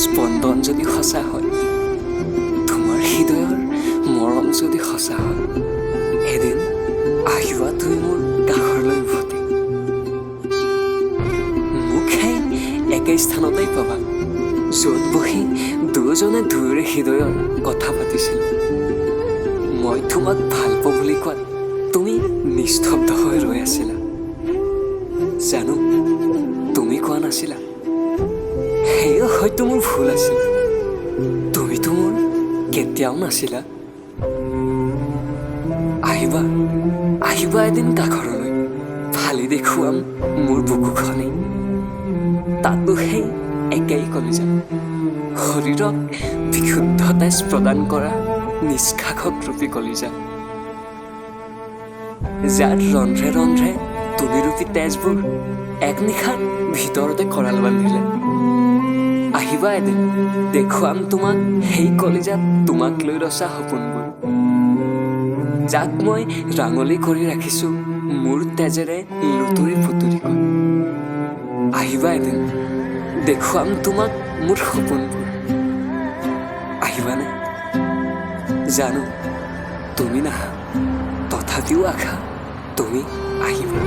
স্পন্দন যদি সঁচা হয়, তোমাৰ হৃদয়ৰ মৰম যদি সঁচা হয়, এদিন আহিবা তুমি মোৰ কাষলৈ উভতি। মোক সেই একে স্থানতেই পাবা য'ত বহি দুয়োজনে দুয়োৰে হৃদয়ৰ কথা পাতিছিল। মই তোমাক ভাল পাওঁ বুলি কোৱাত তুমি নিস্তব্ধ হৈ ৰৈ আছিলা। জানো তুমি কোৱা নাছিলা, সেয়া হয়তো মোৰ ভুল আছিল। তুমিতো মোৰ কেতিয়াও নাছিলা। আহিবা আহিবা এদিন কাষৰলৈ, ফালি দেখুৱাম মোৰ বুকুখনেই। তাতো সেই একেই কলিজা, শৰীৰক বিশুদ্ধ তেজ প্ৰদান কৰা নিষ্কাষক ৰূপী কলিজা, যাৰ ৰন্ধ্ৰে ৰন্ধ্ৰে তুমি ৰূপী তেজবোৰ এক নিশাত ভিতৰতে কৰাল বান্ধিলে। আহিবা এদিন দেখুৱাম তোমাক সেই কলিজাত তোমাক লৈ ৰচা সপোনবোৰ, যাক মই ৰাঙলী কৰি ৰাখিছো মোৰ তেজেৰে লুতুৰি পুতুৰিকৈ। আহিবা এদিন দেখুৱাম তোমাক মোৰ সপোনবোৰ। আহিবানে? জানো তুমি নাহা, তথাপিও আশা তুমি আহিবা।